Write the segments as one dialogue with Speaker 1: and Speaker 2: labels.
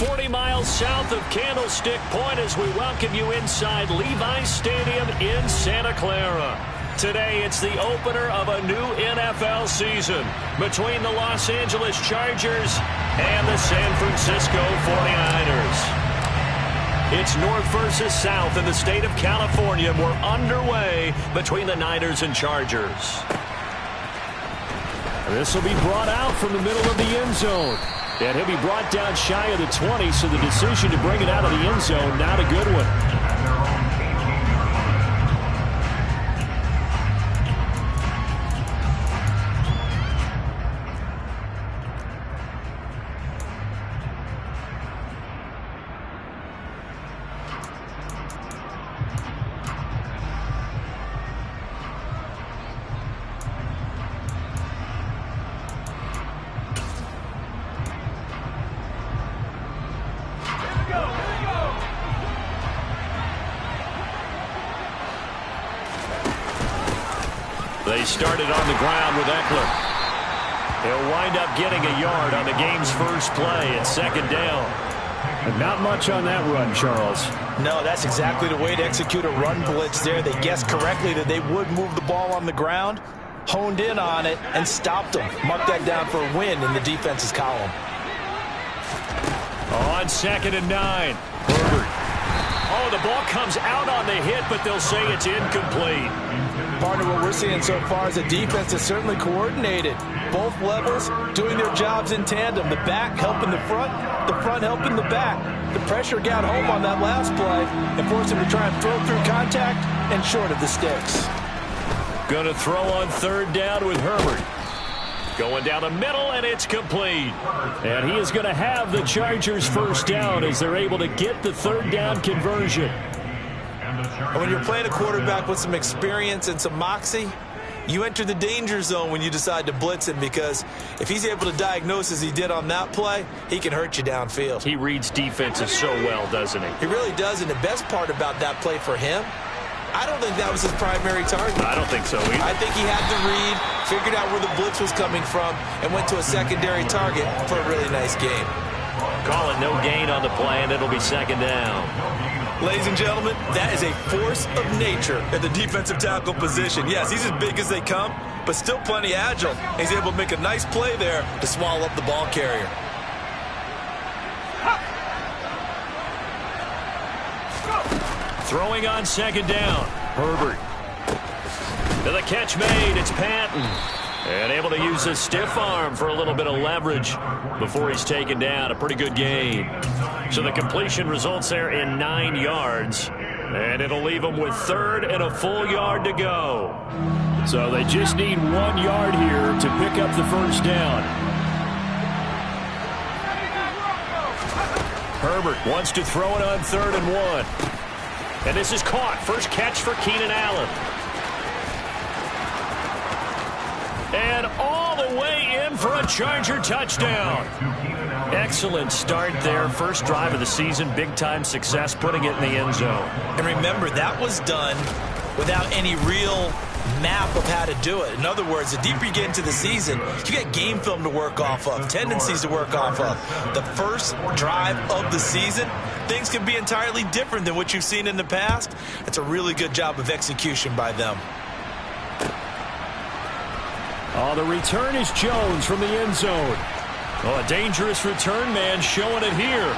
Speaker 1: 40 miles south of Candlestick Point as we welcome you inside Levi's Stadium in Santa Clara. Today, it's the opener of a new NFL season between the Los Angeles Chargers and the San Francisco 49ers. It's north versus south in the state of California. We're underway between the Niners and Chargers. This will be brought out from the middle of the end zone. And he'll be brought down shy of the 20, so the decision to bring it out of the end zone, not a good one. They started on the ground with Eckler. He'll wind up getting a yard on the game's first play at second down.
Speaker 2: And not much on that run, Charles.
Speaker 3: No, that's exactly the way to execute a run blitz there. They guessed correctly that they would move the ball on the ground, honed in on it, and stopped them. Mark that down for a win in the defense's column.
Speaker 1: On 2nd and 9, Herbert. Oh, the ball comes out on the hit, but they'll say it's incomplete.
Speaker 3: Partner, what we're seeing so far is a defense that's certainly coordinated. Both levels doing their jobs in tandem. The back helping the front helping the back. The pressure got home on that last play and forced him to try and throw through contact and short of the sticks.
Speaker 1: Going to throw on 3rd down with Herbert. Going down the middle, and it's complete.
Speaker 2: And he is going to have the Chargers first down as they're able to get the 3rd down conversion.
Speaker 3: And when you're playing a quarterback with some experience and some moxie, you enter the danger zone when you decide to blitz him, because if he's able to diagnose as he did on that play, he can hurt you downfield.
Speaker 1: He reads defenses so well, doesn't he?
Speaker 3: He really does, and the best part about that play for him, I don't think that was his primary target.
Speaker 1: I don't think so either.
Speaker 3: I think he had to read, figured out where the blitz was coming from, and went to a secondary target for a really nice game.
Speaker 1: Call it no gain on the play, and it'll be 2nd down.
Speaker 3: Ladies and gentlemen, that is a force of nature at the defensive tackle position. Yes, he's as big as they come, but still plenty agile. He's able to make a nice play there to swallow up the ball carrier.
Speaker 1: Throwing on 2nd down, Herbert. To the catch made, it's Patton. And able to use his stiff arm for a little bit of leverage before he's taken down. A pretty good game. So the completion results there in 9 yards. And it'll leave him with 3rd and a full yard to go.
Speaker 2: So they just need 1 yard here to pick up the first down.
Speaker 1: Herbert wants to throw it on 3rd and 1. And this is caught. First catch for Keenan Allen. And all the way in for a Charger touchdown. Excellent start there. First drive of the season. Big-time success putting it in the end zone.
Speaker 3: And remember, that was done without any real map of how to do it. In other words, the deeper you get into the season, you get game film to work off of, tendencies to work off of. The first drive of the season, things can be entirely different than what you've seen in the past. It's a really good job of execution by them.
Speaker 2: Oh, the return is Jones from the end zone.
Speaker 1: Oh, a dangerous return man showing it here.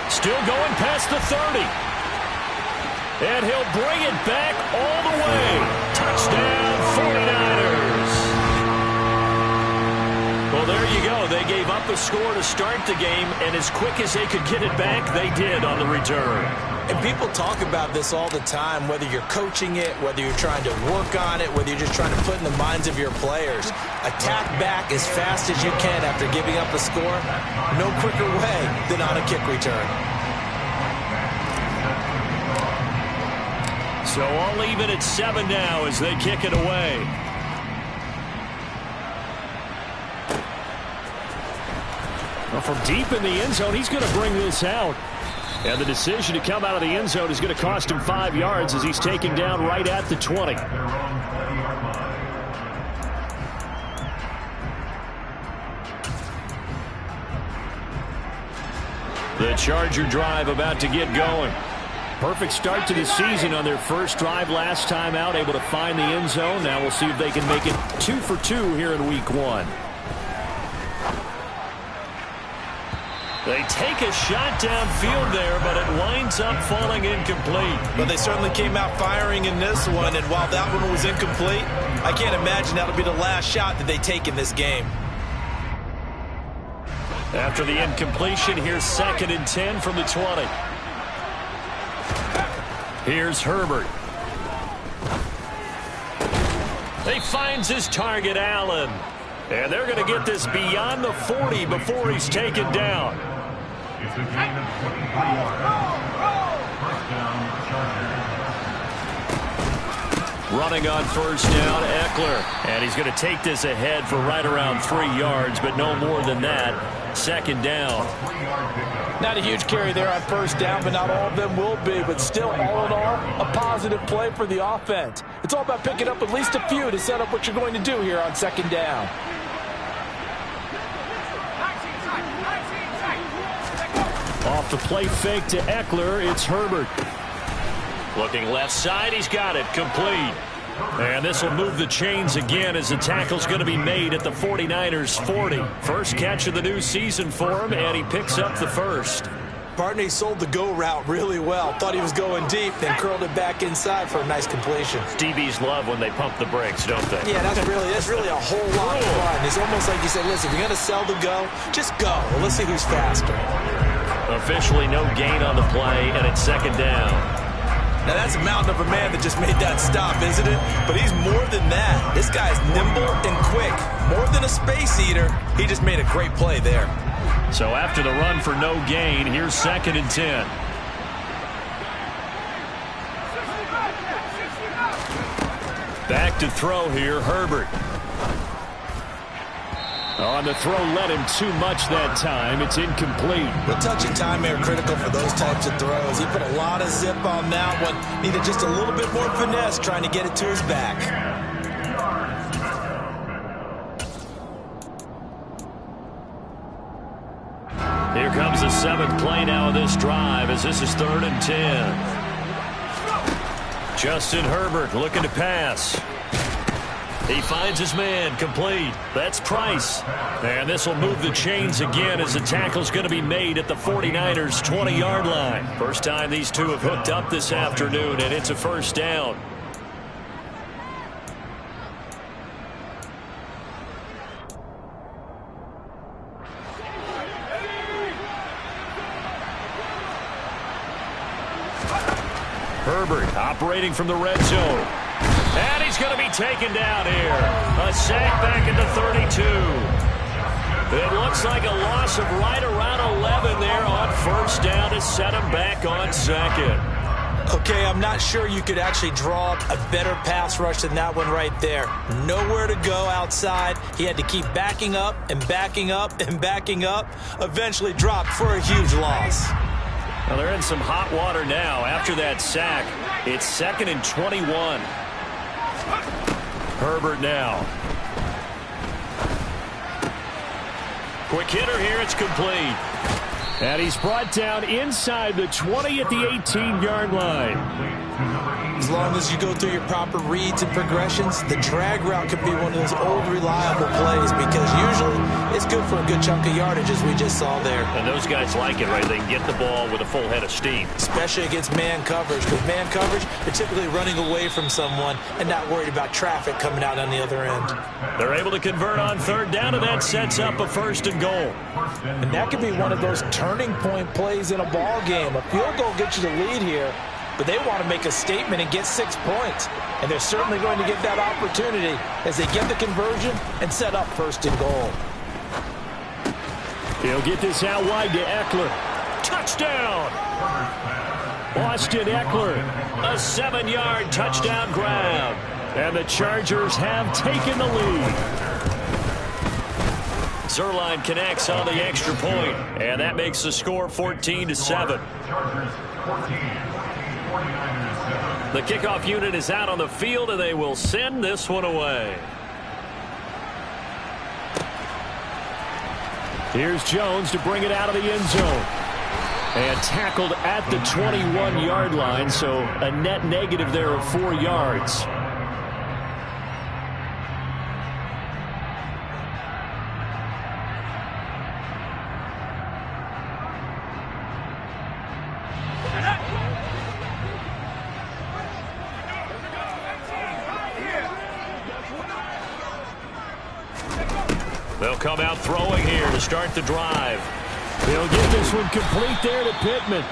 Speaker 1: Still going past the 30. And he'll bring it back all the way. Touchdown, 49ers. Well, there you go. They gave up a score to start the game, and as quick as they could get it back, they did on the return.
Speaker 3: And people talk about this all the time, whether you're coaching it, whether you're trying to work on it, whether you're just trying to put in the minds of your players. Attack back as fast as you can after giving up a score. No quicker way than on a kick return.
Speaker 1: So I'll leave it at 7 now as they kick it away.
Speaker 2: Well, from deep in the end zone, he's going to bring this out. And the decision to come out of the end zone is going to cost him 5 yards as he's taken down right at the 20.
Speaker 1: The Charger drive about to get going.
Speaker 2: Perfect start to the season on their first drive last time out, able to find the end zone. Now we'll see if they can make it 2 for 2 here in week 1.
Speaker 1: They take a shot downfield there, but it winds up falling incomplete.
Speaker 3: But they certainly came out firing in this one, and while that one was incomplete, I can't imagine that'll be the last shot that they take in this game.
Speaker 1: After the incompletion, here's 2nd and 10 from the 20. Here's Herbert. He finds his target, Allen. And they're going to get this beyond the 40 before he's taken down.
Speaker 4: It's a gain of 25 yards. First down, Chargers.
Speaker 1: Running on first down, Eckler. And he's going to take this ahead for right around 3 yards, but no more than that. 2nd down.
Speaker 3: Not a huge carry there on first down, but not all of them will be. But still, all in all, a positive play for the offense. It's all about picking up at least a few to set up what you're going to do here on 2nd down.
Speaker 2: Off the play fake to Eckler, it's Herbert.
Speaker 1: Looking left side, he's got it, complete. And this will move the chains again as the tackle's going to be made at the 49ers 40. First catch of the new season for him, and he picks up the first.
Speaker 3: Barney sold the go route really well. Thought he was going deep, then curled it back inside for a nice completion.
Speaker 1: DBs love when they pump the brakes, don't they?
Speaker 3: Yeah, that's really a whole lot of fun. It's almost like you said, listen, if you're going to sell the go, just go. Well, let's see who's faster.
Speaker 1: Officially no gain on the play, and it's 2nd down.
Speaker 3: Now, that's a mountain of a man that just made that stop, isn't it? But he's more than that. This guy's nimble and quick. More than a space eater. He just made a great play there.
Speaker 1: So after the run for no gain, here's 2nd and 10. Back to throw here, Herbert.
Speaker 2: On the throw, led him too much that time. It's incomplete.
Speaker 3: The touch and time are critical for those types of throws. He put a lot of zip on that one. Needed just a little bit more finesse trying to get it to his back.
Speaker 1: Here comes the 7th play now of this drive as this is 3rd and 10. Justin Herbert looking to pass. He finds his man, complete. That's Price. And this will move the chains again as the tackle's going to be made at the 49ers 20-yard line. First time these two have hooked up this afternoon, and it's a first down. Herbert operating from the red zone. And he's going to be taken down here. A sack back at the 32. It looks like a loss of right around 11 there on first down to set him back on 2nd.
Speaker 3: Okay, I'm not sure you could actually draw up a better pass rush than that one right there. Nowhere to go outside. He had to keep backing up and backing up and backing up. Eventually dropped for a huge loss.
Speaker 1: Well, they're in some hot water now. After that sack, it's 2nd and 21. Herbert now. Quick hitter here, it's complete.
Speaker 2: And he's brought down inside the 20 at the 18-yard line.
Speaker 3: As long as you go through your proper reads and progressions, the drag route could be one of those old reliable plays because usually it's good for a good chunk of yardage as we just saw there.
Speaker 1: And those guys like it, right? They can get the ball with a full head of steam.
Speaker 3: Especially against man coverage. Because man coverage, they're typically running away from someone and not worried about traffic coming out on the other end.
Speaker 1: They're able to convert on 3rd down, and that sets up a 1st and goal.
Speaker 3: And that could be one of those turning point plays in a ball game. A field goal gets you the lead here, but they want to make a statement and get 6 points. And they're certainly going to get that opportunity as they get the conversion and set up 1st and goal.
Speaker 2: He'll get this out wide to Eckler.
Speaker 1: Touchdown!
Speaker 2: Austin Eckler.
Speaker 1: A 7-yard touchdown grab.
Speaker 2: And the Chargers have taken the lead.
Speaker 1: Zerline connects on the extra point, and that makes the score 14-7. The kickoff unit is out on the field, and they will send this one away.
Speaker 2: Here's Jones to bring it out of the end zone. And tackled at the 21-yard line, so a net negative there of 4 yards.
Speaker 1: They'll come out throwing here to start the drive.
Speaker 2: They'll get this one complete there to Pittman.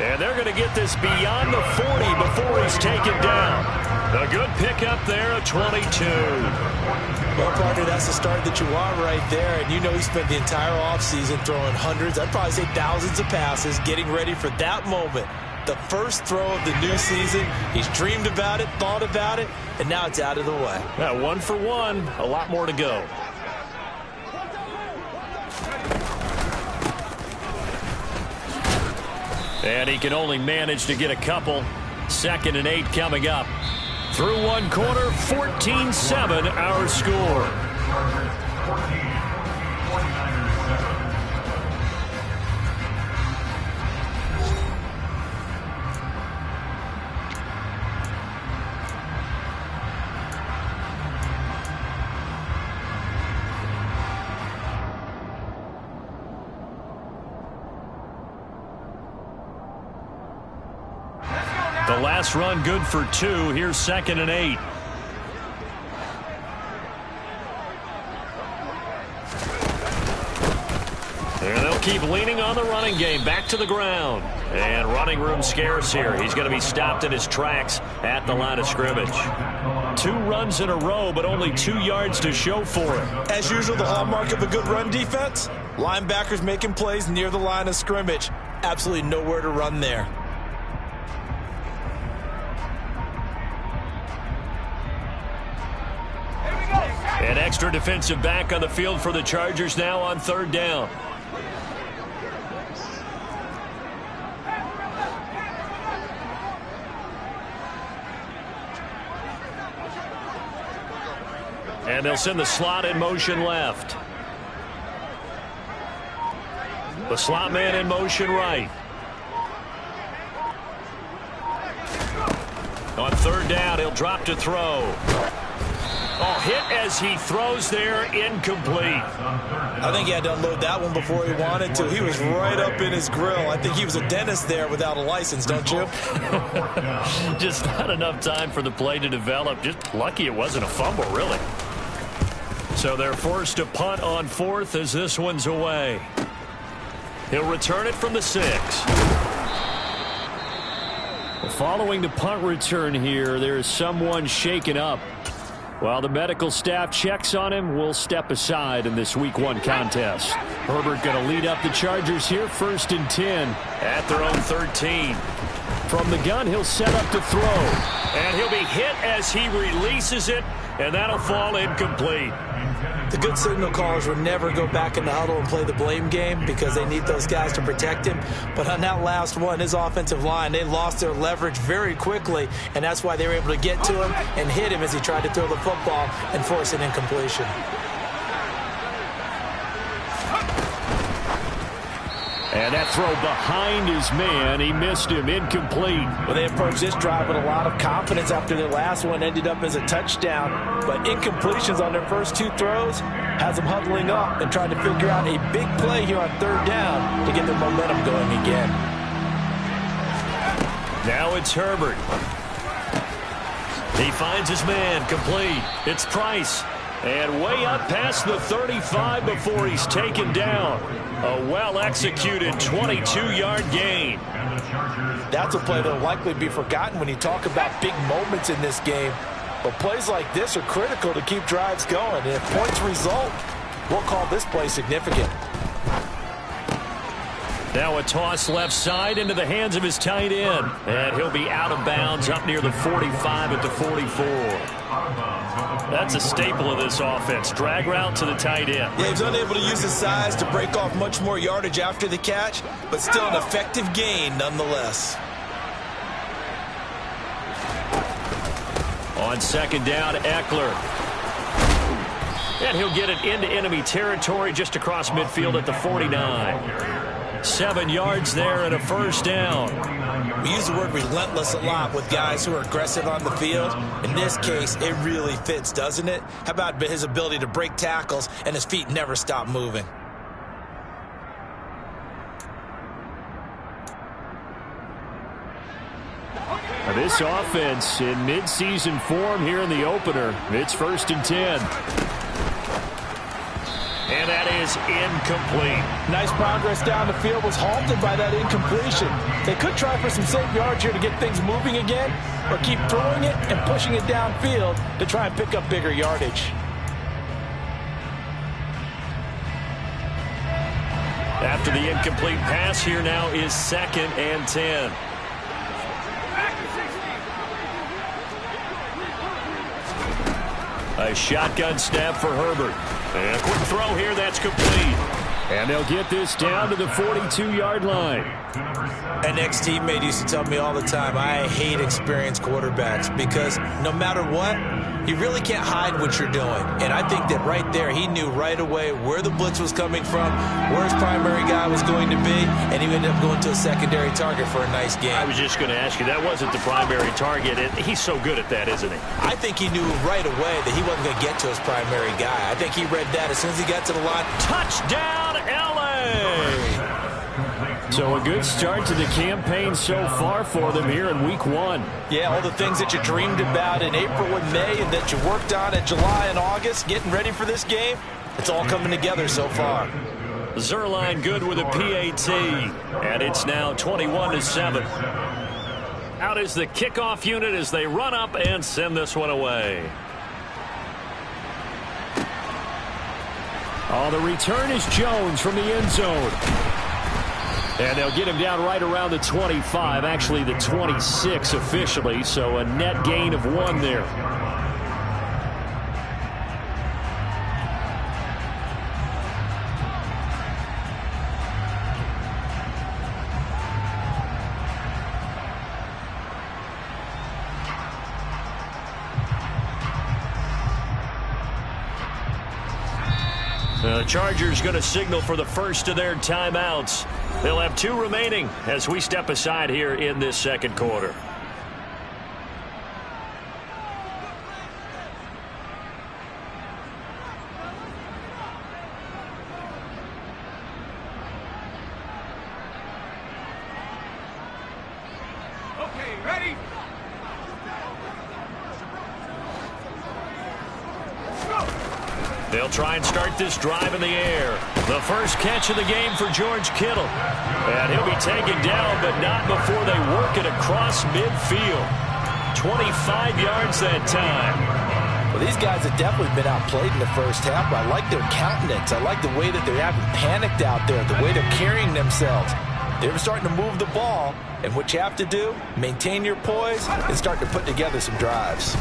Speaker 1: And they're going to get this beyond the 40 before he's taken down. A good pickup there at 22.
Speaker 3: Well, partner, that's the start that you want right there. And you know he spent the entire offseason throwing hundreds, I'd probably say thousands of passes, getting ready for that moment. The first throw of the new season. He's dreamed about it, thought about it, and now it's out of the way.
Speaker 1: Yeah, 1 for 1. A lot more to go. And he can only manage to get a couple. 2nd and 8 coming up. Through one quarter, 14-7 our score. The last run good for 2. Here's 2nd and 8. And they'll keep leaning on the running game. Back to the ground. And running room scarce here. He's going to be stopped in his tracks at the line of scrimmage. 2 runs in a row, but only 2 yards to show for it.
Speaker 3: As usual, the hallmark of a good run defense, linebackers making plays near the line of scrimmage. Absolutely nowhere to run there.
Speaker 1: An extra defensive back on the field for the Chargers now on 3rd down. And they'll send the slot in motion left. The slot man in motion right. On 3rd down, he'll drop to throw. Oh, hit as he throws there, incomplete.
Speaker 3: I think he had to unload that one before he wanted to. He was right up in his grill. I think he was a dentist there without a license, don't you?
Speaker 1: Just not enough time for the play to develop. Just lucky it wasn't a fumble, really. So they're forced to punt on 4th as this one's away. He'll return it from the 6.
Speaker 2: Following the punt return here, there is someone shaken up. While the medical staff checks on him, we'll step aside in this Week 1 contest. Herbert going to lead up the Chargers here, 1st and 10.
Speaker 1: At their own 13.
Speaker 2: From the gun, he'll set up to throw.
Speaker 1: And he'll be hit as he releases it, and that'll fall incomplete.
Speaker 3: The good signal callers would never go back in the huddle and play the blame game because they need those guys to protect him. But on that last one, his offensive line, they lost their leverage very quickly, and that's why they were able to get to him and hit him as he tried to throw the football and force an incompletion.
Speaker 2: And that throw behind his man, he missed him, incomplete.
Speaker 3: Well, they approached this drive with a lot of confidence after their last one ended up as a touchdown. But incompletions on their first 2 throws has them huddling up and trying to figure out a big play here on 3rd down to get their momentum going again.
Speaker 1: Now it's Herbert. He finds his man, complete. It's Price. And way up past the 35 before he's taken down. A well-executed 22-yard gain.
Speaker 3: That's a play that will likely be forgotten when you talk about big moments in this game. But plays like this are critical to keep drives going. And if points result, we'll call this play significant.
Speaker 1: Now a toss left side into the hands of his tight end. And he'll be out of bounds up near the 45 at the 44. That's a staple of this offense. Drag route to the tight end.
Speaker 3: Yeah, he was unable to use his size to break off much more yardage after the catch, but still an effective gain nonetheless.
Speaker 1: On 2nd down, Eckler. And he'll get it into enemy territory just across midfield at the 49.
Speaker 2: 7 yards there and a first down.
Speaker 3: We use the word relentless a lot with guys who are aggressive on the field. In this case, it really fits, doesn't it? How about his ability to break tackles and his feet never stop moving?
Speaker 2: This offense in midseason form here in the opener. It's 1st and 10.
Speaker 1: And that is incomplete.
Speaker 5: Nice progress down the field, was halted by that incompletion. They could try for some safe yards here to get things moving again, or keep throwing it and pushing it downfield to try and pick up bigger yardage.
Speaker 1: After the incomplete pass, here now is 2nd and 10. A shotgun snap for Herbert. And a quick throw here, that's complete.
Speaker 2: And they'll get this down to the 42-yard line.
Speaker 3: An ex-teammate used to tell me all the time, I hate experienced quarterbacks because no matter what, you really can't hide what you're doing. And I think that right there, he knew right away where the blitz was coming from, where his primary guy was going to be, and he ended up going to a secondary target for a nice game.
Speaker 1: I was just going to ask you, that wasn't the primary target. He's so good at that, isn't he?
Speaker 3: I think he knew right away that he wasn't going to get to his primary guy. I think he read that as soon as he got to the line.
Speaker 1: Touchdown, L.A.!
Speaker 2: So a good start to the campaign so far for them here in week 1.
Speaker 5: Yeah, all the things that you dreamed about in April and May and that you worked on in July and August, getting ready for this game, it's all coming together so far.
Speaker 1: Zerline good with a PAT, and it's now 21-7. Out is the kickoff unit as they run up and send this one away.
Speaker 2: Oh, the return is Jones from the end zone. And they'll get him down right around the 25, actually the 26 officially, so a net gain of 1 there.
Speaker 1: The Chargers going to signal for the first of their timeouts. They'll have 2 remaining as we step aside here in this second quarter.
Speaker 6: Okay, ready?
Speaker 1: They'll try and start this drive in the air. The first catch of the game for George Kittle. And he'll be taken down, but not before they work it across midfield. 25 yards that time.
Speaker 5: Well, these guys have definitely been outplayed in the first half, but I like their countenance. I like the way that they haven't panicked out there, the way they're carrying themselves. They're starting to move the ball, and what you have to do, maintain your poise and start to put together some drives.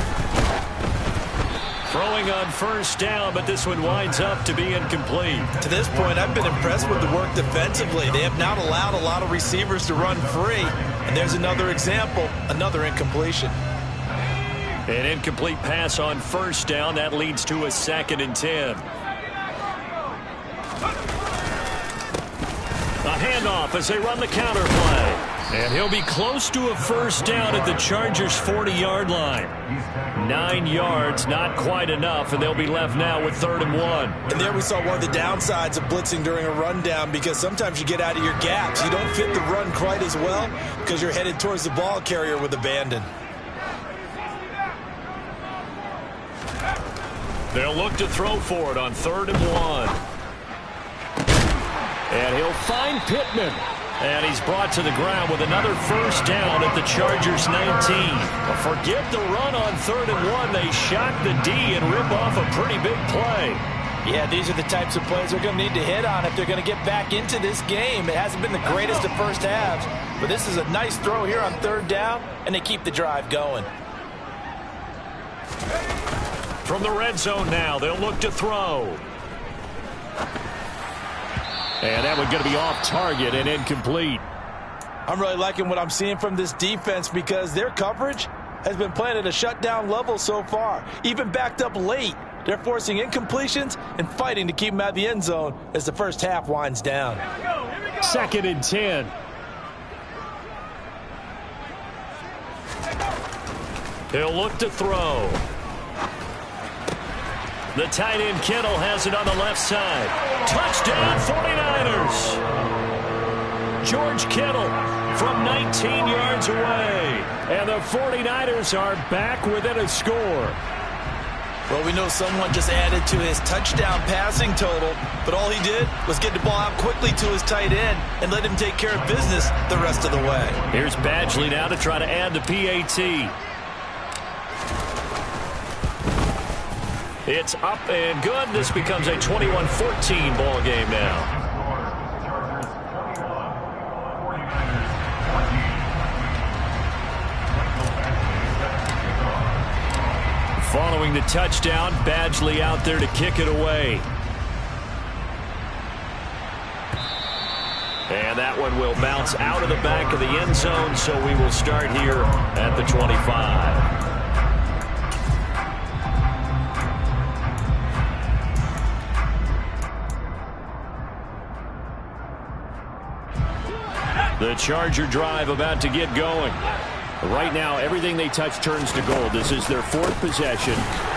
Speaker 1: Throwing on first down, but this one winds up to be incomplete.
Speaker 3: To this point, I've been impressed with the work defensively. They have not allowed a lot of receivers to run free. And there's another example, another incompletion.
Speaker 1: An incomplete pass on first down. That leads to a 2nd and 10. A handoff as they run the counter play. And he'll be close to a first down at the Chargers' 40-yard line. 9 yards, not quite enough, and they'll be left now with 3rd and 1.
Speaker 3: And there we saw one of the downsides of blitzing during a rundown, because sometimes you get out of your gaps. You don't fit the run quite as well because you're headed towards the ball carrier with abandon.
Speaker 1: They'll look to throw for it on 3rd and 1. And he'll find Pittman. And he's brought to the ground with another first down at the Chargers' 19. But forget the run on 3rd and 1. They shock the D and rip off a pretty big play.
Speaker 5: Yeah, these are the types of plays they're going to need to hit on if they're going to get back into this game. It hasn't been the greatest of first halves, but this is a nice throw here on 3rd down, and they keep the drive going.
Speaker 1: From the red zone now, they'll look to throw. And that one's going to be off target and incomplete.
Speaker 5: I'm really liking what I'm seeing from this defense because their coverage has been playing at a shutdown level so far. Even backed up late, they're forcing incompletions and fighting to keep them out of the end zone as the first half winds down.
Speaker 6: Here we go, here we go.
Speaker 2: 2nd and 10.
Speaker 1: He'll look to throw. The tight end Kittle has it on the left side. Touchdown 49ers. George Kittle from 19 yards away.
Speaker 2: And the 49ers are back within a score.
Speaker 3: Well, we know someone just added to his touchdown passing total, but all he did was get the ball out quickly to his tight end and let him take care of business the rest of the way.
Speaker 1: Here's Badgley now to try to add the PAT. It's up and good. This becomes a 21-14 ball game now. Following the touchdown, Badgley out there to kick it away. And that one will bounce out of the back of the end zone, so we will start here at the 25. The Charger drive about to get going. Right now, everything they touch turns to gold. This is their 4th possession.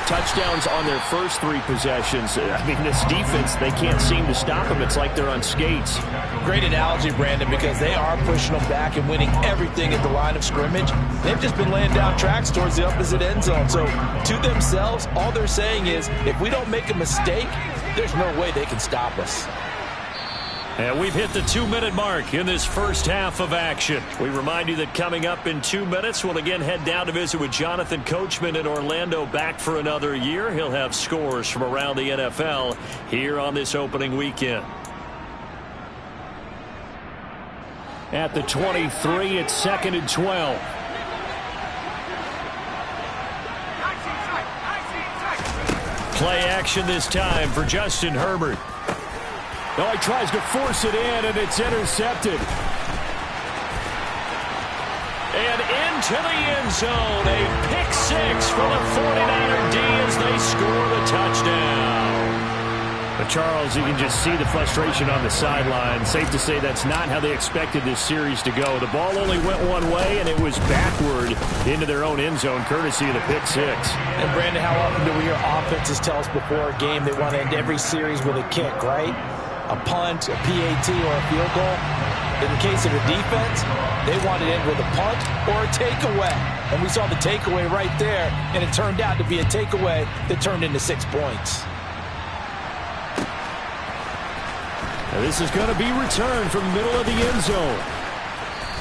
Speaker 1: Touchdowns on their first 3 possessions. I mean, this defense, they can't seem to stop them. It's like they're on skates.
Speaker 5: Great analogy, Brandon, because they are pushing them back and winning everything at the line of scrimmage. They've just been laying down tracks towards the opposite end zone. So, to themselves, all they're saying is, if we don't make a mistake, there's no way they can stop us.
Speaker 1: And we've hit the 2-minute mark in this first half of action. We remind you that coming up in 2 minutes, we'll again head down to visit with Jonathan Coachman in Orlando, back for another year. He'll have scores from around the NFL here on this opening weekend.
Speaker 2: At the 23, it's 2nd and 12.
Speaker 1: Play action this time for Justin Herbert.
Speaker 2: No, he tries to force it in, and it's intercepted.
Speaker 1: And into the end zone, a pick 6 for the 49er D as they score the touchdown.
Speaker 2: But Charles, you can just see the frustration on the sideline. Safe to say that's not how they expected this series to go. The ball only went one way, and it was backward into their own end zone, courtesy of the pick 6.
Speaker 5: And, Brandon, how often do we hear offenses tell us before a game they want to end every series with a kick, right? A punt, a PAT, or a field goal. In the case of the defense, they want to end with a punt or a takeaway. And we saw the takeaway right there, and it turned out to be a takeaway that turned into 6 points.
Speaker 2: Now this is going to be returned from the middle of the end zone.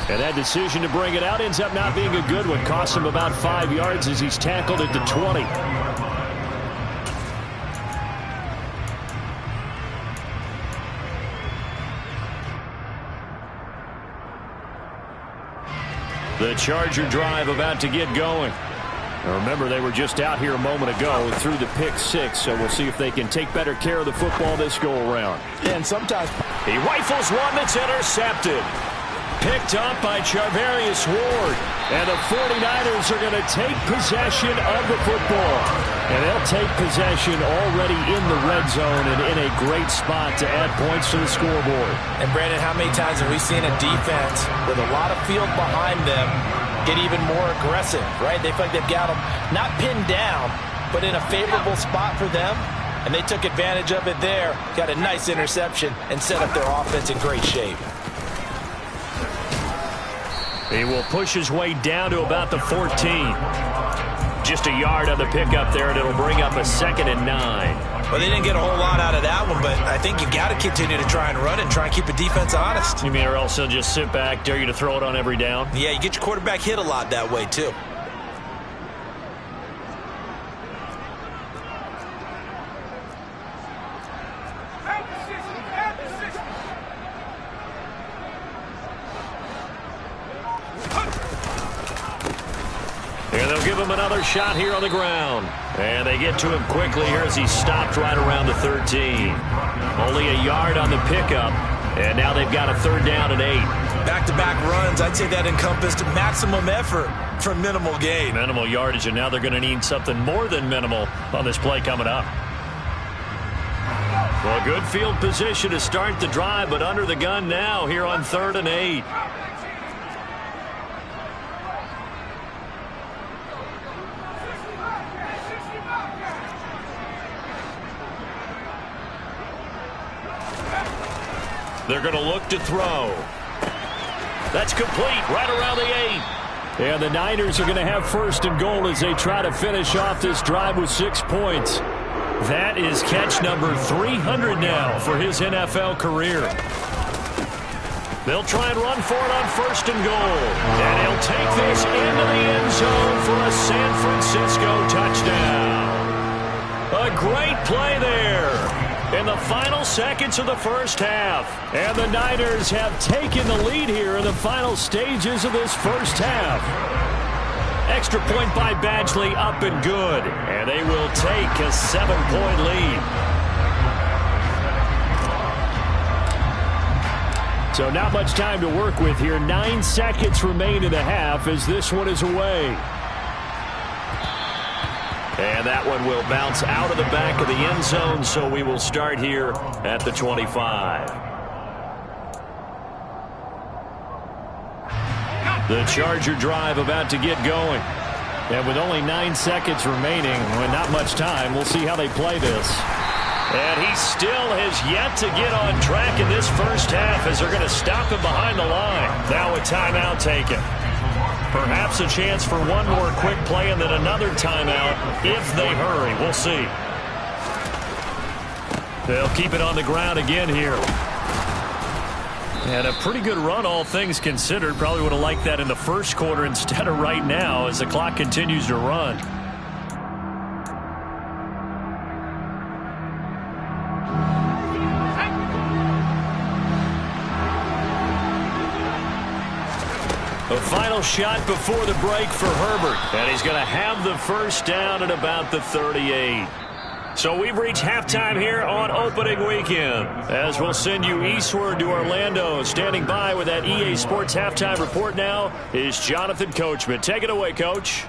Speaker 2: And that decision to bring it out ends up not being a good one. Costs him about 5 yards as he's tackled at the 20.
Speaker 1: The Charger drive about to get going.
Speaker 2: Now remember, they were just out here a moment ago through the pick 6, so we'll see if they can take better care of the football this go-around.
Speaker 5: And sometimes
Speaker 1: he rifles one that's intercepted. Picked up by Charvarius Ward. And the 49ers are going to take possession of the football. And they'll take possession already in the red zone and in a great spot to add points to the scoreboard.
Speaker 5: And, Brandon, how many times have we seen a defense with a lot of field behind them get even more aggressive, right? They feel like they've got them not pinned down, but in a favorable spot for them. And they took advantage of it there, got a nice interception, and set up their offense in great shape.
Speaker 1: He will push his way down to about the 14. Just a yard on the pickup there, and it'll bring up a 2nd and 9.
Speaker 3: Well, they didn't get a whole lot out of that one, but I think you got to continue to try and run and try and keep the defense honest.
Speaker 1: You mean, or else he'll just sit back, dare you to throw it on every down?
Speaker 3: Yeah, you get your quarterback hit a lot that way, too.
Speaker 1: And they'll give him another shot here on the ground. And they get to him quickly here as he stopped right around the 13. Only a yard on the pickup. And now they've got a 3rd down and 8.
Speaker 3: Back-to-back runs, I'd say that encompassed maximum effort for minimal gain.
Speaker 1: Minimal yardage, and now they're going to need something more than minimal on this play coming up. Well, good field position to start the drive, but under the gun now here on 3rd and 8. They're going to look to throw. That's complete right around the 8.
Speaker 2: And the Niners are going to have 1st and goal as they try to finish off this drive with 6 points. That is catch number 300 now for his NFL career.
Speaker 1: They'll try and run for it on 1st and goal. And he'll take this into the end zone for a San Francisco touchdown. A great play there in the final seconds of the first half.
Speaker 2: And the Niners have taken the lead here in the final stages of this first half.
Speaker 1: Extra point by Badgley, up and good. And they will take a 7-point lead.
Speaker 2: So not much time to work with here. 9 seconds remain in the half as this one is away.
Speaker 1: And that one will bounce out of the back of the end zone, so we will start here at the 25.
Speaker 2: The Charger drive about to get going. And with only 9 seconds remaining, and not much time, we'll see how they play this.
Speaker 1: And he still has yet to get on track in this first half as they're going to stop him behind the line. Now a timeout taken. Perhaps a chance for one more quick play and then another timeout if they hurry. We'll see. They'll keep it on the ground again here. And a pretty good run, all things considered. Probably would have liked that in the first quarter instead of right now as the clock continues to run. The final shot before the break for Herbert. And he's going to have the first down at about the 38. So we've reached halftime here on opening weekend. As we'll send you eastward to Orlando. Standing by with that EA Sports halftime report now is Jonathan Coachman. Take it away, Coach.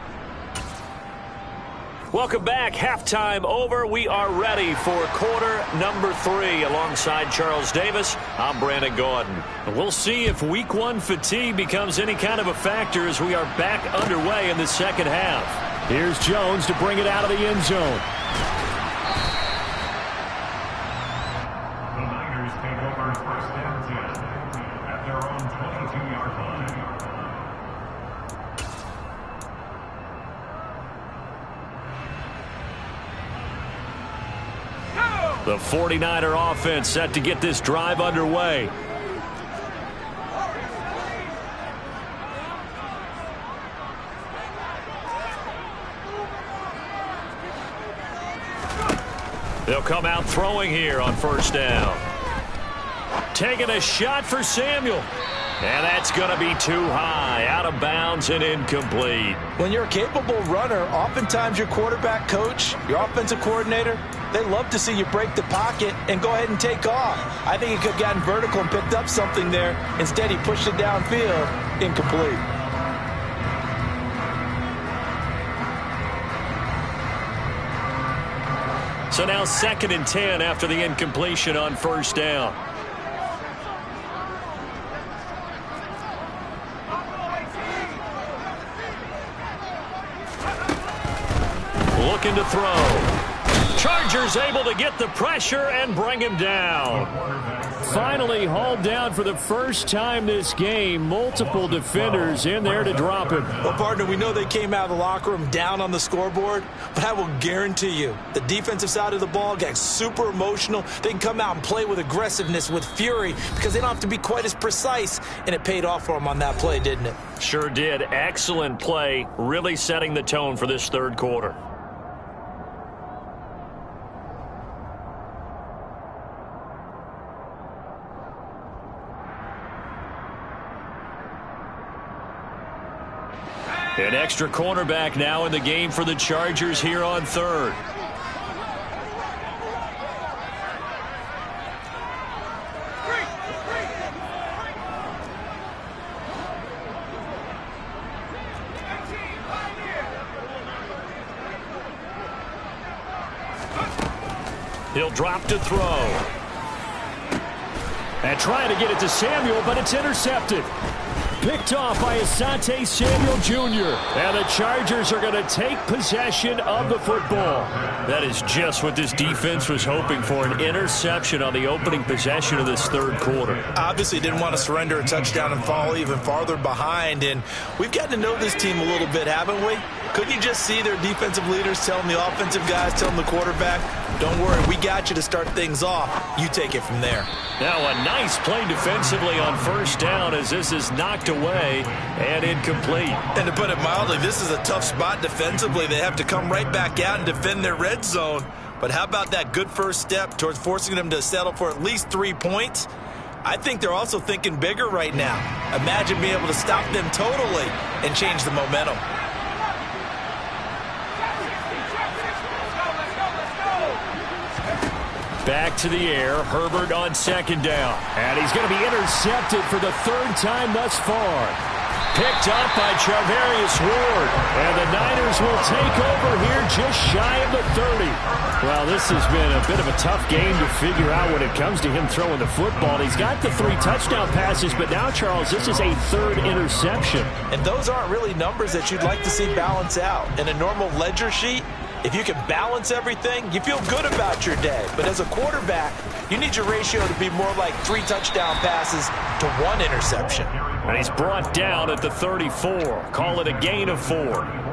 Speaker 1: Welcome back. Halftime over. We are ready for quarter number 3. Alongside Charles Davis, I'm Brandon Gordon. We'll see if week 1 fatigue becomes any kind of a factor as we are back underway in the second half.
Speaker 2: Here's Jones to bring it out of the end zone.
Speaker 4: The Niners take over 1st and 10 at their own 22-yard line.
Speaker 1: The 49er offense set to get this drive underway. They'll come out throwing here on 1st down. Taking a shot for Samuel. And that's going to be too high, out of bounds and incomplete.
Speaker 5: When you're a capable runner, oftentimes your quarterback coach, your offensive coordinator, they love to see you break the pocket and go ahead and take off. I think he could have gotten vertical and picked up something there. Instead, he pushed it downfield, incomplete.
Speaker 1: So now 2nd and 10 after the incompletion on 1st down. Looking to throw. Chargers able to get the pressure and bring him down.
Speaker 2: Finally hauled down for the first time this game. Multiple defenders in there to drop him.
Speaker 5: Well, partner, we know they came out of the locker room down on the scoreboard, but I will guarantee you the defensive side of the ball got super emotional. They can come out and play with aggressiveness, with fury, because they don't have to be quite as precise, and it paid off for them on that play, didn't it?
Speaker 1: Sure did. Excellent play, really setting the tone for this 3rd quarter. An extra cornerback now in the game for the Chargers here on 3rd. He'll drop to throw.
Speaker 2: And trying to get it to Samuel, but it's intercepted. Picked off by Asante Samuel Jr. And the Chargers are going to take possession of the football.
Speaker 1: That is just what this defense was hoping for, an interception on the opening possession of this third quarter.
Speaker 3: Obviously didn't want to surrender a touchdown and fall even farther behind. And we've gotten to know this team a little bit, haven't we? Couldn't you just see their defensive leaders telling the offensive guys, telling the quarterback, don't worry, we got you to start things off. You take it from there.
Speaker 1: Now a nice play defensively on first down as this is knocked away and incomplete.
Speaker 3: And to put it mildly, this is a tough spot defensively. They have to come right back out and defend their red zone. But how about that good first step towards forcing them to settle for at least 3 points? I think they're also thinking bigger right now. Imagine being able to stop them totally and change the momentum.
Speaker 2: Back to the air, Herbert on second down. And he's going to be intercepted for the third time thus far. Picked up by Charvarius Ward. And the Niners will take over here just shy of the 30. Well, this has been a bit of a tough game to figure out when it comes to him throwing the football. He's got the 3 touchdown passes, but now, Charles, this is a third interception.
Speaker 3: And those aren't really numbers that you'd like to see balance out. In a normal ledger sheet, if you can balance everything, you feel good about your day. But as a quarterback, you need your ratio to be more like 3 touchdown passes to 1 interception.
Speaker 1: And he's brought down at the 34. Call it a gain of 4.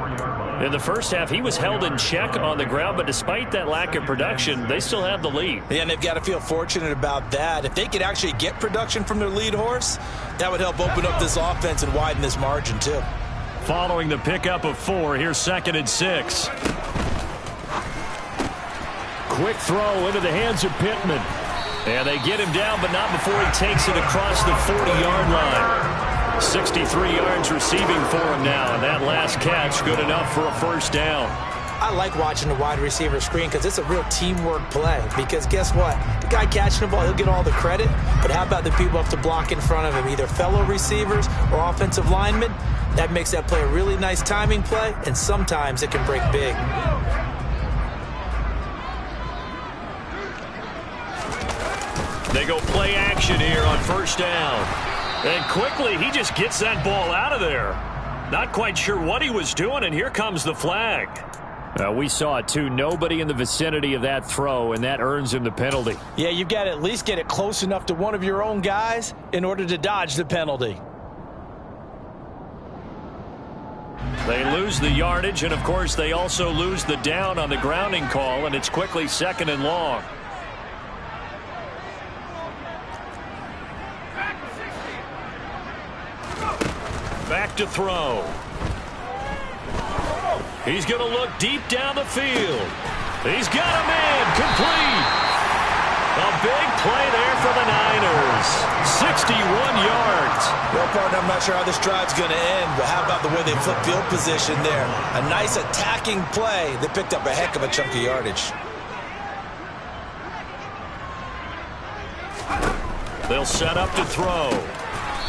Speaker 1: In the first half, he was held in check on the ground, but despite that lack of production, they still have the lead.
Speaker 3: And they've got to feel fortunate about that. If they could actually get production from their lead horse, that would help open up this offense and widen this margin too.
Speaker 1: Following the pickup of 4, here's 2nd and 6.
Speaker 2: Quick throw into the hands of Pittman.
Speaker 1: And they get him down, but not before he takes it across the 40-yard line. 63 yards receiving for him now, and that last catch good enough for a first down.
Speaker 5: I like watching the wide receiver screen because it's a real teamwork play. Because guess what? The guy catching the ball, he'll get all the credit. But how about the people have to block in front of him, either fellow receivers or offensive linemen? That makes that play a really nice timing play, and sometimes it can break big.
Speaker 1: They go play action here on first down. And quickly, he just gets that ball out of there. Not quite sure what he was doing, and here comes the flag.
Speaker 2: We saw it, too. Nobody in the vicinity of that throw, and that earns him the penalty.
Speaker 5: Yeah, you've got to at least get it close enough to one of your own guys in order to dodge the penalty.
Speaker 1: They lose the yardage, and, of course, they also lose the down on the grounding call, and it's quickly 2nd and long. Back to throw. He's going to look deep down the field. He's got a man complete. A big play there for the Niners. 61 yards.
Speaker 3: Well, partner, I'm not sure how this drive's going to end, but how about the way they flip field position there? A nice attacking play that picked up a heck of a chunk of yardage.
Speaker 1: They'll set up to throw.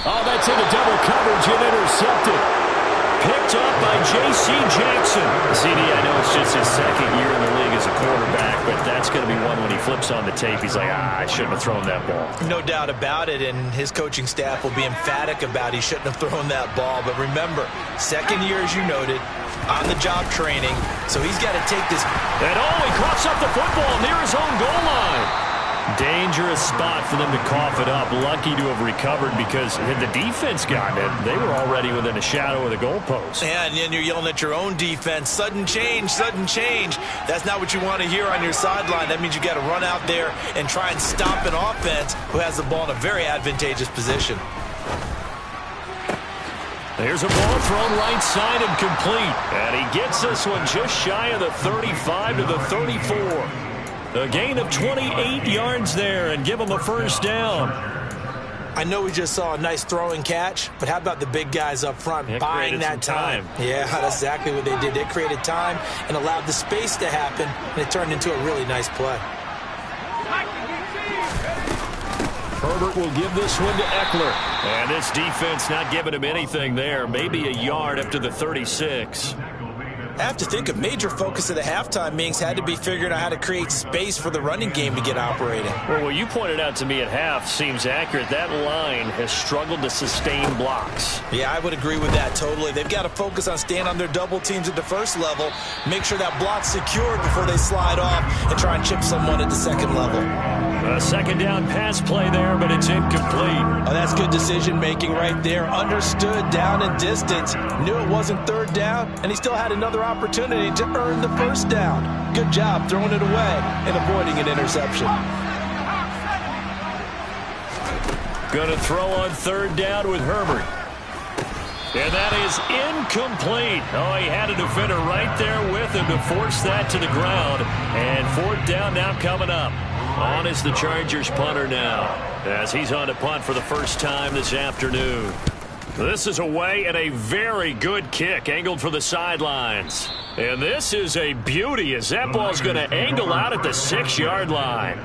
Speaker 2: Oh, that's into double coverage and intercepted.
Speaker 1: Picked up by J.C. Jackson.
Speaker 2: CD, I know it's just his 2nd year in the league as a quarterback, but that's going to be one when he flips on the tape. He's like, I shouldn't have thrown that ball.
Speaker 3: No doubt about it, and his coaching staff will be emphatic about he shouldn't have thrown that ball. But remember, 2nd year, as you noted, on-the-job training, so he's got to take this.
Speaker 1: And he coughs up the football near his own goal line. Dangerous spot for them to cough it up. Lucky to have recovered because had the defense gotten it, they were already within a shadow of the goalpost.
Speaker 3: Yeah, and then you're yelling at your own defense. Sudden change, sudden change. That's not what you want to hear on your sideline. That means you got to run out there and try and stop an offense who has the ball in a very advantageous position.
Speaker 1: There's a ball thrown right side and complete. And he gets this one just shy of the 35 to the 34. A gain of 28 yards there and give him a first down.
Speaker 5: I know we just saw a nice throwing catch, but how about the big guys up front buying that time? Yeah, that's exactly what they did. They created time and allowed the space to happen, and it turned into a really nice play.
Speaker 1: Herbert will give this one to Eckler. And this defense not giving him anything there. Maybe a yard up to the 36.
Speaker 5: I have to think a major focus of the halftime meetings had to be figuring out how to create space for the running game to get operating.
Speaker 2: Well, what you pointed out to me at half seems accurate. That line has struggled to sustain blocks.
Speaker 5: Yeah, I would agree with that totally. They've got to focus on staying on their double teams at the first level, make sure that block's secured before they slide off and try and chip someone at the second level.
Speaker 2: A second down pass play there, but it's incomplete.
Speaker 5: Oh, that's good decision-making right there. Understood down and distance. Knew it wasn't third down, and he still had another opportunity to earn the first down. Good job throwing it away and avoiding an interception.
Speaker 2: Going to throw on third down with Herbert. And that is incomplete. Oh, he had a defender right there with him to force that to the ground. And fourth down now coming up. On is the Chargers punter now, as he's on to punt for the first time this afternoon. This is away and a very good kick angled for the sidelines. And this is a beauty as that ball's going to angle out at the 6-yard line.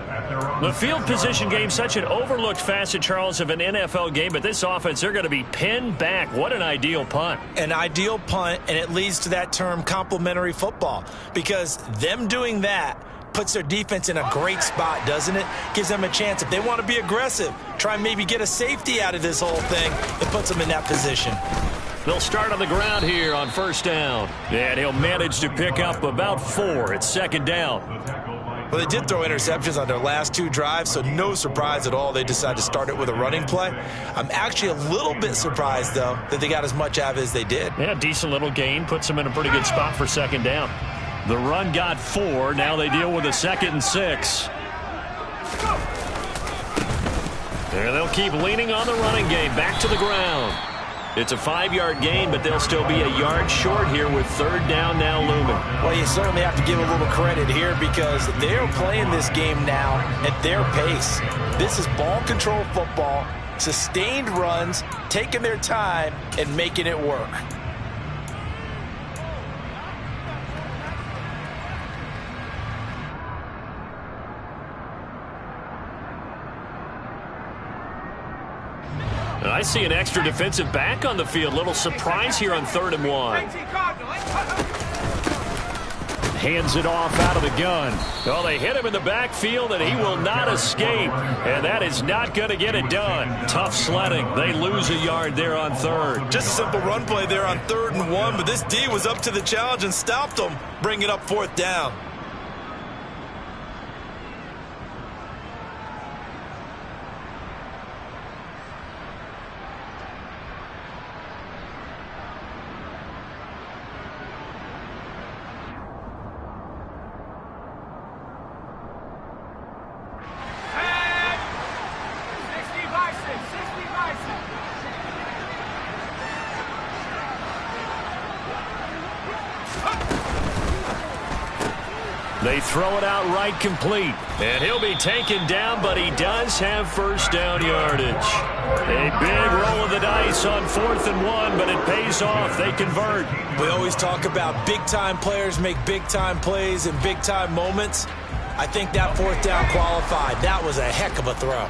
Speaker 2: The field position game, such an overlooked facet, Charles, of an NFL game, but this offense, they're going to be pinned back. What an ideal punt.
Speaker 5: An ideal punt, and it leads to that term complementary football, because them doing that puts their defense in a great spot, doesn't it? Gives them a chance. If they want to be aggressive, try and maybe get a safety out of this whole thing, it puts them in that position.
Speaker 2: They'll start on the ground here on first down. And he'll manage to pick up about 4. It's second down.
Speaker 5: Well, they did throw interceptions on their last 2 drives, so no surprise at all they decided to start it with a running play. I'm actually a little bit surprised, though, that they got as much out of it as they did.
Speaker 2: Yeah, decent little gain. Puts them in a pretty good spot for second down. The run got 4. Now they deal with a 2nd and 6. And they'll keep leaning on the running game. Back to the ground. It's a 5-yard gain, but they'll still be a yard short here with third down now looming.
Speaker 5: Well, you certainly have to give a little credit here because they're playing this game now at their pace. This is ball control football, sustained runs, taking their time, and making it work.
Speaker 2: I see an extra defensive back on the field. Little surprise here on 3rd and 1. Hands it off out of the gun. Well, they hit him in the backfield, and he will not escape. And that is not going to get it done. Tough sledding. They lose a yard there on 3rd.
Speaker 5: Just a simple run play there on 3rd and 1, but this D was up to the challenge and stopped them, bringing up 4th down.
Speaker 2: They throw it out right complete. And he'll be taken down, but he does have first down yardage. A big roll of the dice on 4th and 1, but it pays off. They convert.
Speaker 5: We always talk about big-time players make big-time plays in big-time moments. I think that 4th down qualified. That was a heck of a throw.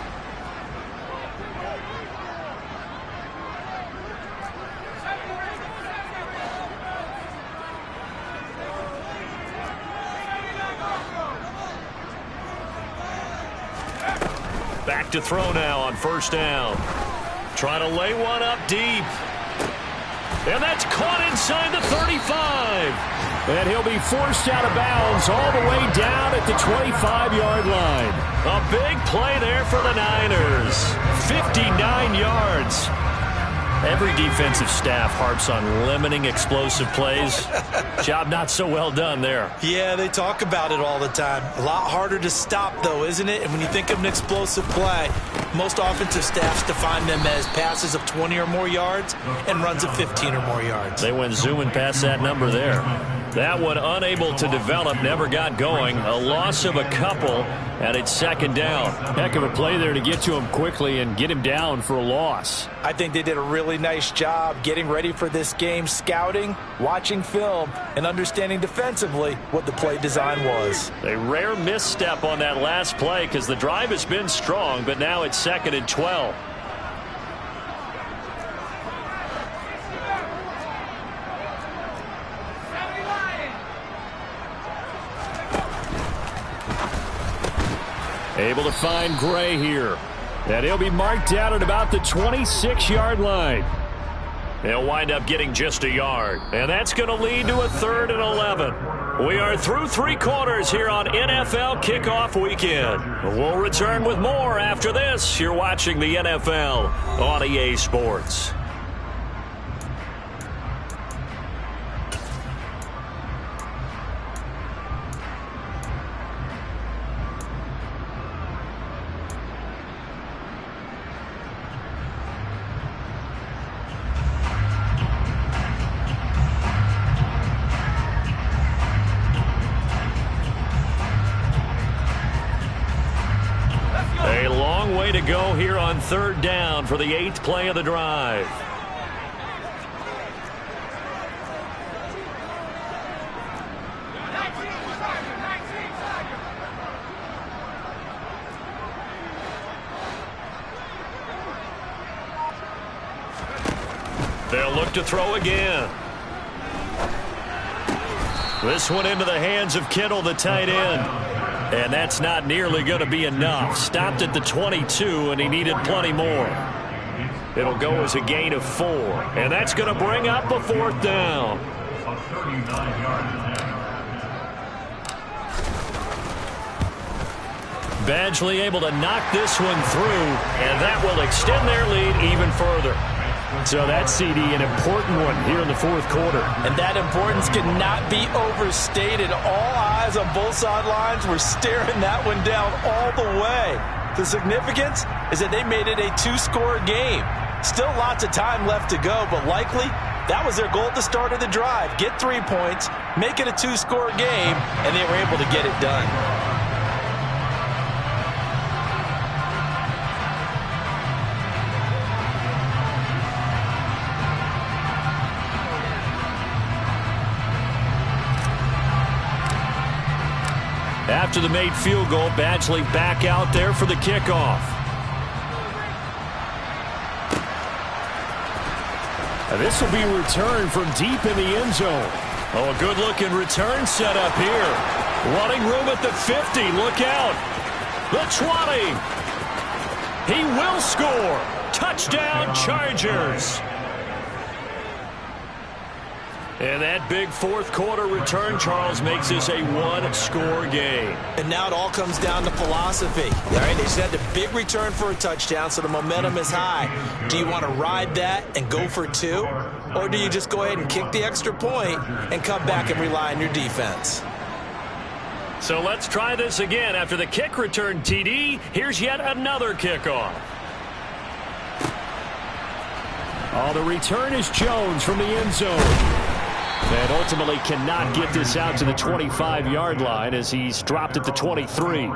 Speaker 2: Back to throw now on first down. Trying to lay one up deep. And that's caught inside the 35. And he'll be forced out of bounds all the way down at the 25-yard line. A big play there for the Niners. 59 yards. Every defensive staff harps on limiting explosive plays. Job not so well done there.
Speaker 5: Yeah, they talk about it all the time. A lot harder to stop, though, isn't it? And when you think of an explosive play, most offensive staffs define them as passes of 20 or more yards and runs of 15 or more yards.
Speaker 2: They went zooming past that number there. That one unable to develop, never got going. A loss of a couple, and it's second down. Heck of a play there to get to him quickly and get him down for a loss.
Speaker 5: I think they did a really nice job getting ready for this game, scouting, watching film, and understanding defensively what the play design was.
Speaker 2: A rare misstep on that last play because the drive has been strong, but now it's 2nd and 12. Able to find Gray here. And he'll be marked down at about the 26-yard line. He'll wind up getting just a yard. And that's going to lead to a 3rd and 11. We are through 3 quarters here on NFL Kickoff Weekend. We'll return with more after this. You're watching the NFL on EA Sports. To go here on 3rd down for the 8th play of the drive. They'll look to throw again. This one into the hands of Kittle, the tight end. And that's not nearly going to be enough. Stopped at the 22, and he needed plenty more. It'll go as a gain of 4. And that's going to bring up a 4th down. Badgley able to knock this one through, and that will extend their lead even further. So that CD, an important one here in the 4th quarter.
Speaker 5: And that importance cannot be overstated. All eyes on both sidelines were staring that one down all the way. The significance is that they made it a 2-score game. Still lots of time left to go, but likely that was their goal at the start of the drive. Get 3 points, make it a 2-score game, and they were able to get it done.
Speaker 2: After the made field goal, Badgley back out there for the kickoff. And this will be returned from deep in the end zone. Oh, a good-looking return set up here. Running room at the 50. Look out. The 20. He will score. Touchdown, Chargers. And that big 4th quarter return, Charles, makes this a 1-score game.
Speaker 3: And now it all comes down to philosophy. All right, they just had the big return for a touchdown, so the momentum is high. Do you want to ride that and go for 2? Or do you just go ahead and kick the extra point and come back and rely on your defense?
Speaker 2: So let's try this again. After the kick return, TD, here's yet another kickoff. Oh, the return is Jones from the end zone. And ultimately cannot get this out to the 25-yard line as he's dropped at the 23.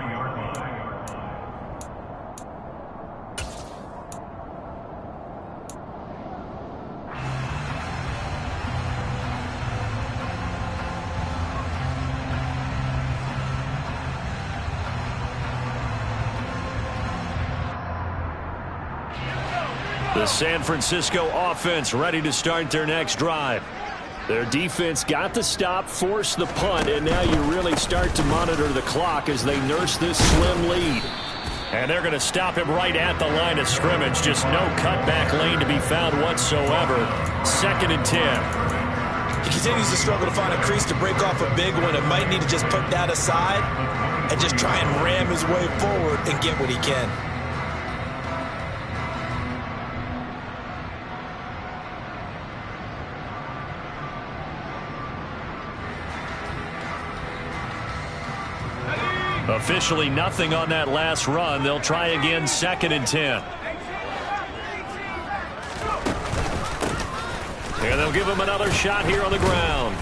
Speaker 2: The San Francisco offense ready to start their next drive. Their defense got the stop, forced the punt, and now you really start to monitor the clock as they nurse this slim lead. And they're going to stop him right at the line of scrimmage. Just no cutback lane to be found whatsoever. 2nd and 10.
Speaker 3: He continues to struggle to find a crease to break off a big one and might need to just put that aside and just try and ram his way forward and get what he can.
Speaker 2: Officially nothing on that last run. They'll try again, 2nd and 10. And they'll give him another shot here on the ground.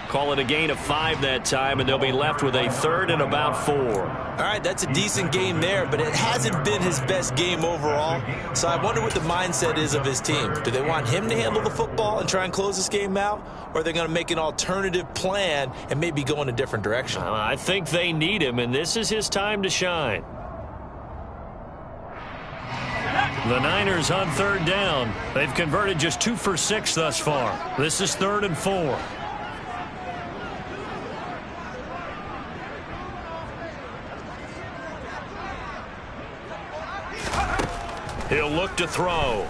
Speaker 2: Call it a gain of 5 that time, and they'll be left with a 3rd and about 4.
Speaker 3: All right, that's a decent game there, but it hasn't been his best game overall. So I wonder what the mindset is of his team. Do they want him to handle the football and try and close this game out? Or are they going to make an alternative plan and maybe go in a different direction?
Speaker 2: I think they need him, and this is his time to shine. The Niners on 3rd down. They've converted just 2 for 6 thus far. This is 3rd and 4.
Speaker 1: He'll look to throw.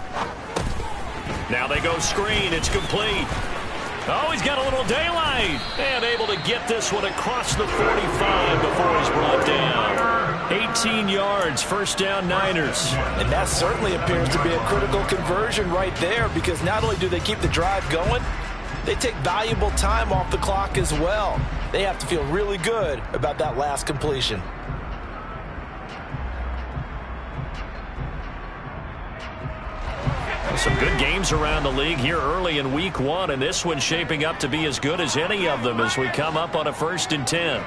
Speaker 1: Now they go screen. It's complete. Oh, he's got a little daylight. And able to get this one across the 45 before he's brought down. 18 yards, first down Niners.
Speaker 5: And that certainly appears to be a critical conversion right there, because not only do they keep the drive going, they take valuable time off the clock as well. They have to feel really good about that last completion.
Speaker 1: Some good games around the league here early in week 1, and this one's shaping up to be as good as any of them as we come up on a 1st and 10.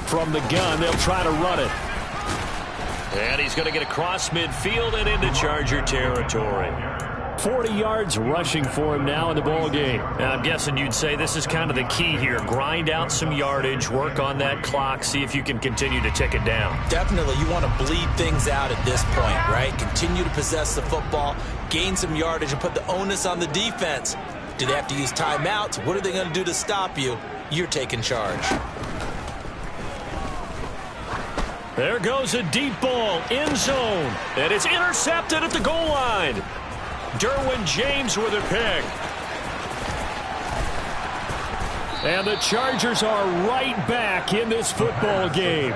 Speaker 2: From the gun, they'll try to run it.
Speaker 1: And he's going to get across midfield and into Charger territory.
Speaker 2: 40 yards rushing for him now in the ball game.
Speaker 1: Now, I'm guessing you'd say this is kind of the key here. Grind out some yardage, work on that clock, see if you can continue to tick it down.
Speaker 3: Definitely, you want to bleed things out at this point, right? Continue to possess the football, gain some yardage, and put the onus on the defense. Do they have to use timeouts? What are they going to do to stop you? You're taking charge.
Speaker 1: There goes a deep ball, end zone, and it's intercepted at the goal line. Derwin James with a pick.
Speaker 2: And the Chargers are right back in this football game.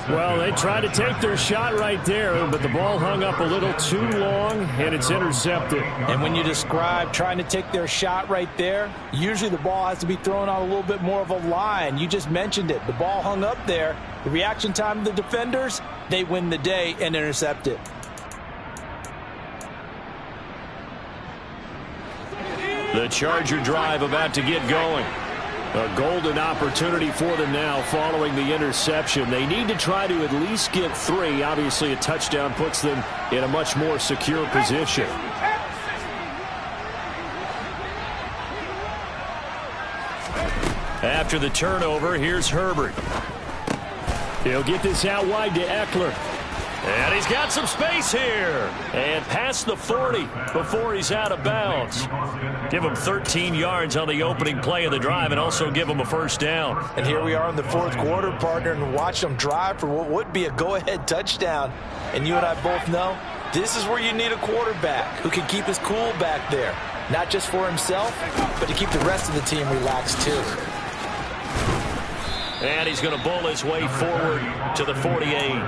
Speaker 2: Well, they tried to take their shot right there, but the ball hung up a little too long, and it's intercepted.
Speaker 5: And when you describe trying to take their shot right there, usually the ball has to be thrown on a little bit more of a line. You just mentioned it. The ball hung up there. The reaction time of the defenders, they win the day and intercept it.
Speaker 2: The Charger drive about to get going. A golden opportunity for them now following the interception. They need to try to at least get 3. Obviously, a touchdown puts them in a much more secure position.
Speaker 1: After the turnover, here's Herbert.
Speaker 2: He'll get this out wide to Eckler.
Speaker 1: And he's got some space here. And past the 40 before he's out of bounds. Give him 13 yards on the opening play of the drive and also give him a first down.
Speaker 5: And here we are in the 4th quarter, partner, and watch them drive for what would be a go-ahead touchdown. And you and I both know this is where you need a quarterback who can keep his cool back there. Not just for himself, but to keep the rest of the team relaxed too.
Speaker 1: And he's going to bull his way forward to the 48.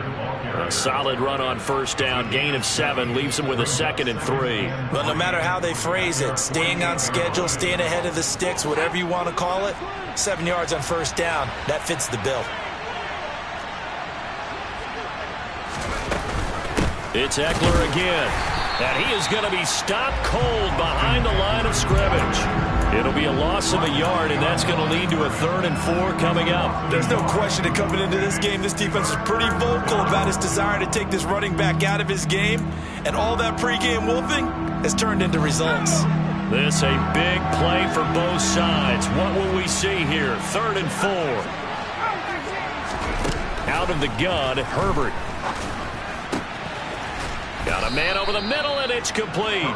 Speaker 1: A solid run on first down. Gain of 7 leaves him with a 2nd and 3.
Speaker 3: But no matter how they phrase it, staying on schedule, staying ahead of the sticks, whatever you want to call it, 7 yards on first down, that fits the bill.
Speaker 1: It's Eckler again. And he is going to be stopped cold behind the line of scrimmage. It'll be a loss of a yard, and that's going to lead to a 3rd and 4 coming up.
Speaker 3: There's no question that coming into this game, this defense is pretty vocal about his desire to take this running back out of his game. And all that pregame wolfing has turned into results.
Speaker 1: This a big play for both sides. What will we see here? 3rd and 4. Out of the gun, Herbert. Got a man over the middle, and it's complete.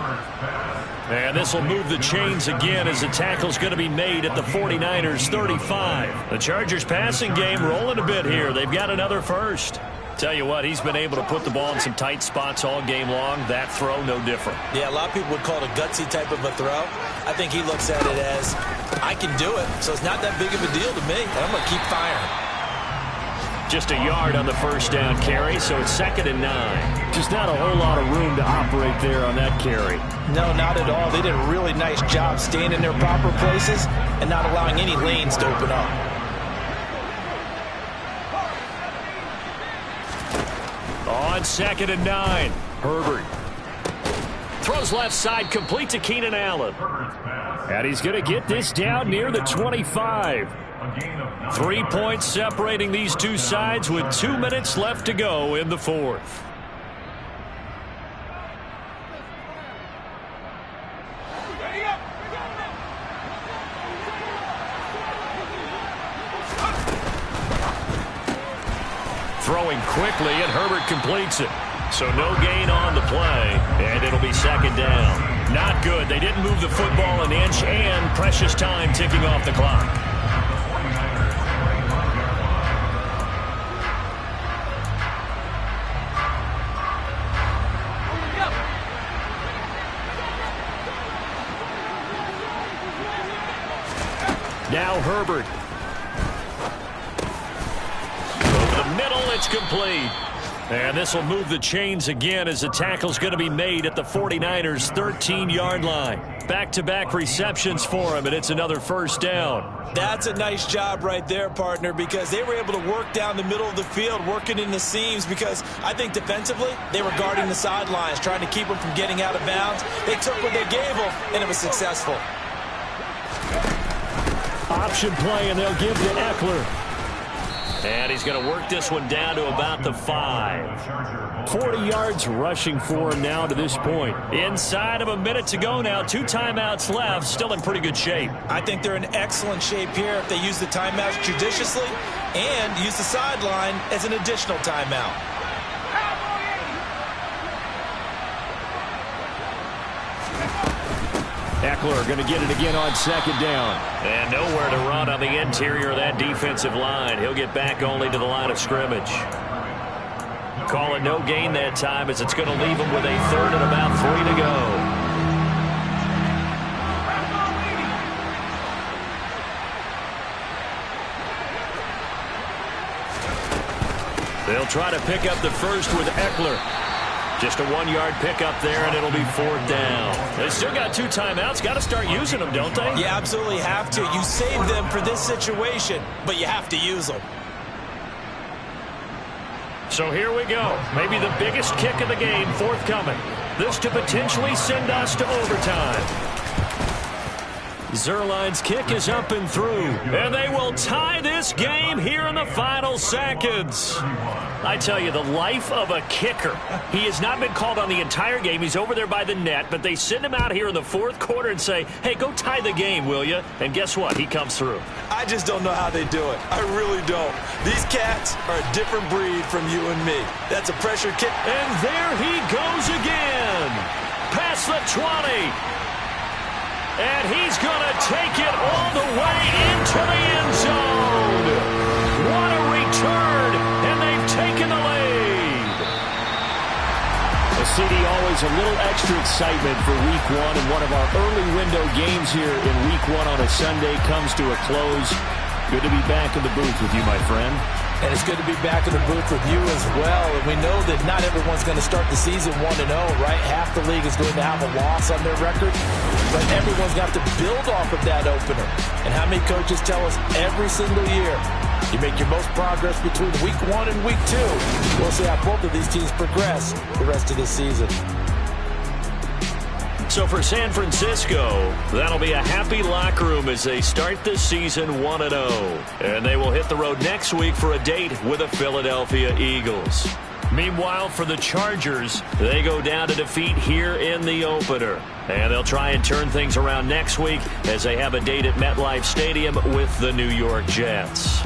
Speaker 1: And this will move the chains again as the tackle's going to be made at the 49ers 35. The Chargers passing game rolling a bit here. They've got another first. Tell you what, he's been able to put the ball in some tight spots all game long. That throw, no different.
Speaker 3: Yeah, a lot of people would call it a gutsy type of a throw. I think he looks at it as, I can do it, so it's not that big of a deal to me, and I'm going to keep firing.
Speaker 1: Just a yard on the first down carry, so it's 2nd and 9.
Speaker 2: Just not a whole lot of room to operate there on that carry.
Speaker 5: No, not at all. They did a really nice job staying in their proper places and not allowing any lanes to open up.
Speaker 1: On 2nd and 9, Herbert. Throws left side, complete to Keenan Allen.
Speaker 2: And he's going to get this down near the 25.
Speaker 1: 3 points separating these two sides with 2 minutes left to go in the 4th. Throwing quickly, and Herbert completes it. So no gain on the play, and it'll be 2nd down. Not good. They didn't move the football an inch, and precious time ticking off the clock.
Speaker 2: Now Herbert. Over the middle, it's complete. And this will move the chains again as the tackle's going to be made at the 49ers' 13-yard line. Back-to-back receptions for him, and it's another first down.
Speaker 3: That's a nice job right there, partner, because they were able to work down the middle of the field, working in the seams, because I think defensively they were guarding the sidelines, trying to keep them from getting out of bounds. They took what they gave them, and it was successful.
Speaker 2: Option play, and they'll give to Eckler. And he's going to work this one down to about the 5. 40 yards rushing for him now to this point. Inside of a minute to go now. 2 timeouts left. Still in pretty good shape.
Speaker 3: I think they're in excellent shape here if they use the timeouts judiciously and use the sideline as an additional timeout.
Speaker 2: Eckler going to get it again on second down.
Speaker 1: And nowhere to run on the interior of that defensive line. He'll get back only to the line of scrimmage. Call it no gain that time as it's going to leave him with a third and about 3 to go. They'll try to pick up the first with Eckler. Just a 1-yard pickup there, and it'll be 4th down.
Speaker 2: They still got 2 timeouts. Got to start using them, don't they?
Speaker 3: You absolutely have to. You save them for this situation, but you have to use them.
Speaker 2: So here we go. Maybe the biggest kick of the game forthcoming. This to potentially send us to overtime. Zerline's kick is up and through. And they will tie this game here in the final seconds. I tell you, the life of a kicker. He has not been called on the entire game. He's over there by the net, but they send him out here in the 4th quarter and say, hey, go tie the game, will you? And guess what? He comes through.
Speaker 3: I just don't know how they do it. I really don't. These cats are a different breed from you and me. That's a pressure kick.
Speaker 2: And there he goes again. Past the 20. And he's going to take it all the way into the end zone. What a return, and they've taken the lead. A CD, always a little extra excitement for Week 1, and one of our early window games here in Week 1 on a Sunday comes to a close. Good to be back in the booth with you, my friend.
Speaker 3: And it's good to be back in the booth with you as well. And we know that not everyone's going to start the season 1-0, right? Half the league is going to have a loss on their record. But everyone's got to build off of that opener. And how many coaches tell us every single year, you make your most progress between Week 1 and Week 2. We'll see how both of these teams progress the rest of this season.
Speaker 1: So for San Francisco, that'll be a happy locker room as they start the season 1-0. And they will hit the road next week for a date with the Philadelphia Eagles. Meanwhile, for the Chargers, they go down to defeat here in the opener. And they'll try and turn things around next week as they have a date at MetLife Stadium with the New York Jets.